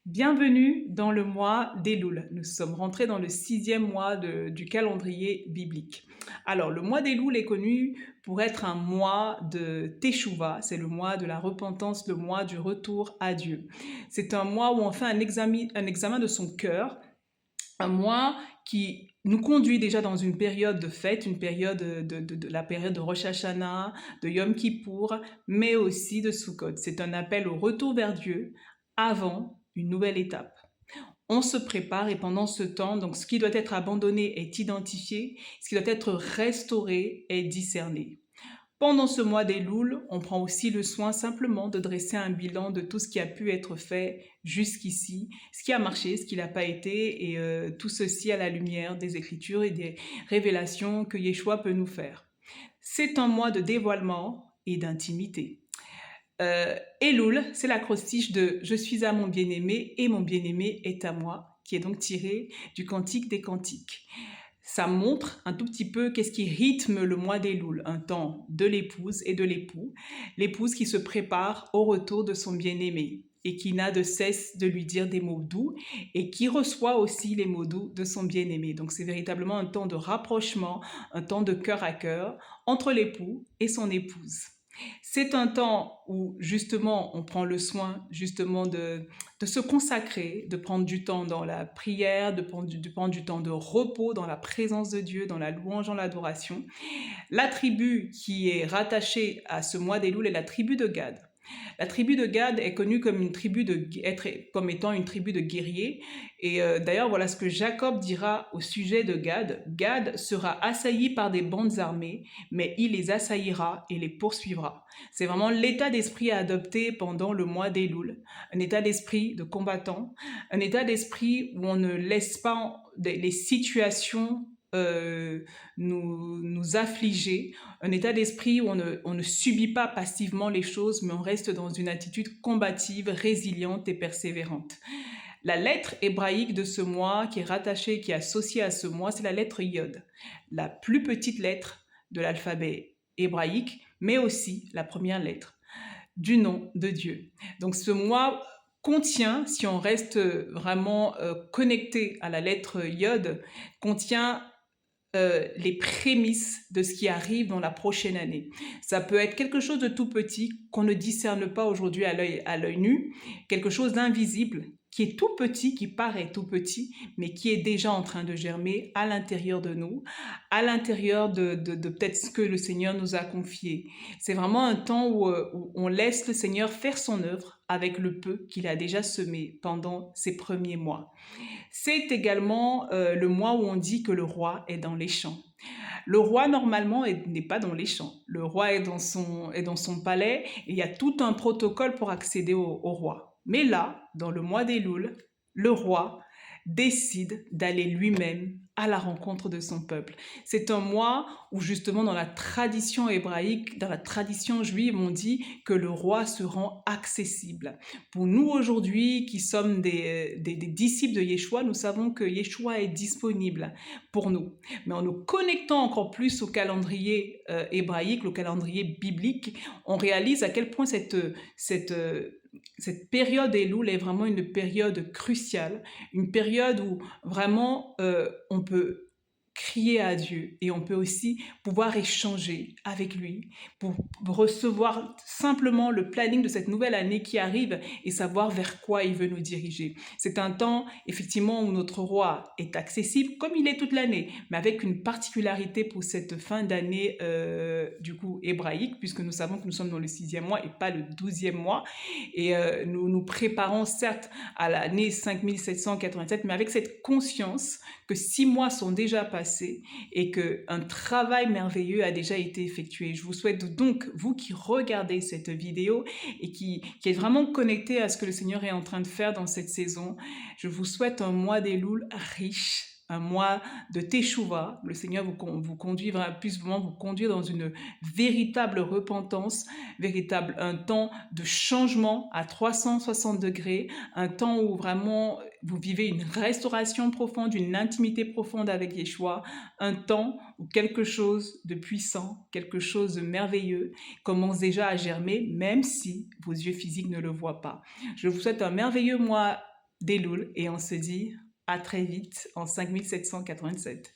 Bienvenue dans le mois d'Elul. Nous sommes rentrés dans le sixième mois du calendrier biblique. Alors, le mois d'Elul est connu pour être un mois de Teshuvah, c'est le mois de la repentance, le mois du retour à Dieu. C'est un mois où on fait un examen de son cœur, un mois qui nous conduit déjà dans une période de fête, une période de la période de Rosh Hashanah, de Yom Kippour, mais aussi de Sukkot. C'est un appel au retour vers Dieu avant une nouvelle étape. On se prépare et pendant ce temps, donc ce qui doit être abandonné est identifié, ce qui doit être restauré est discerné. Pendant ce mois d'Elul, on prend aussi le soin simplement de dresser un bilan de tout ce qui a pu être fait jusqu'ici, ce qui a marché, ce qui n'a pas été, et tout ceci à la lumière des Écritures et des révélations que Yeshua peut nous faire. C'est un mois de dévoilement et d'intimité. Elul, c'est l'acrostiche de Je suis à mon bien-aimé et mon bien-aimé est à moi, qui est donc tiré du Cantique des Cantiques. Ça montre un tout petit peu qu'est-ce qui rythme le mois d'Elul, un temps de l'épouse et de l'époux, l'épouse qui se prépare au retour de son bien-aimé et qui n'a de cesse de lui dire des mots doux et qui reçoit aussi les mots doux de son bien-aimé. Donc c'est véritablement un temps de rapprochement, un temps de cœur à cœur entre l'époux et son épouse. C'est un temps où justement on prend le soin justement de se consacrer, de prendre du temps dans la prière, de prendre du temps de repos dans la présence de Dieu, dans la louange, dans l'adoration. La tribu qui est rattachée à ce mois d'Elul est la tribu de Gad. La tribu de Gad est connue comme comme étant une tribu de guerriers. Et d'ailleurs, voilà ce que Jacob dira au sujet de Gad. Gad sera assailli par des bandes armées, mais il les assaillira et les poursuivra. C'est vraiment l'état d'esprit à adopter pendant le mois d'Elul. Un état d'esprit de combattant, un état d'esprit où on ne laisse pas les situations nous affliger, un état d'esprit où on ne subit pas passivement les choses, mais on reste dans une attitude combative, résiliente et persévérante. La lettre hébraïque de ce mois qui est rattachée, qui est associée à ce mois, c'est la lettre Yod, la plus petite lettre de l'alphabet hébraïque, mais aussi la première lettre du nom de Dieu. Donc ce mois contient, si on reste vraiment connecté à la lettre Yod, contient les prémices de ce qui arrive dans la prochaine année. Ça peut être quelque chose de tout petit qu'on ne discerne pas aujourd'hui à l'œil nu, quelque chose d'invisible qui est tout petit, qui paraît tout petit, mais qui est déjà en train de germer à l'intérieur de nous, à l'intérieur de peut-être ce que le Seigneur nous a confié. C'est vraiment un temps où on laisse le Seigneur faire son œuvre avec le peu qu'il a déjà semé pendant ces premiers mois. C'est également le mois où on dit que le roi est dans les champs. Le roi, normalement, n'est pas dans les champs. Le roi est dans son palais et il y a tout un protocole pour accéder au roi. Mais là, dans le mois d'Elul, le roi décide d'aller lui-même à la rencontre de son peuple. C'est un mois où justement dans la tradition hébraïque, dans la tradition juive, on dit que le roi se rend accessible. Pour nous aujourd'hui qui sommes des disciples de Yeshua, nous savons que Yeshua est disponible pour nous. Mais en nous connectant encore plus au calendrier hébraïque, au calendrier biblique, on réalise à quel point cette période Elul est vraiment une période cruciale, une période où vraiment on peut crier à Dieu et on peut aussi pouvoir échanger avec lui pour recevoir simplement le planning de cette nouvelle année qui arrive et savoir vers quoi il veut nous diriger. C'est un temps effectivement où notre roi est accessible comme il est toute l'année, mais avec une particularité pour cette fin d'année du coup hébraïque, puisque nous savons que nous sommes dans le 6e mois et pas le 12e mois, et nous nous préparons certes à l'année 5787, mais avec cette conscience que 6 mois sont déjà passés et qu'un travail merveilleux a déjà été effectué. Je vous souhaite donc, vous qui regardez cette vidéo et qui êtes vraiment connectés à ce que le Seigneur est en train de faire dans cette saison, je vous souhaite un mois d'Elul riche, un mois de Teshuvah. Le Seigneur puisse vraiment vous conduire dans une véritable repentance, un temps de changement à 360 degrés, un temps où vraiment vous vivez une restauration profonde, une intimité profonde avec Yeshua, un temps où quelque chose de puissant, quelque chose de merveilleux commence déjà à germer, même si vos yeux physiques ne le voient pas. Je vous souhaite un merveilleux mois d'Elul et on se dit à très vite en 5787.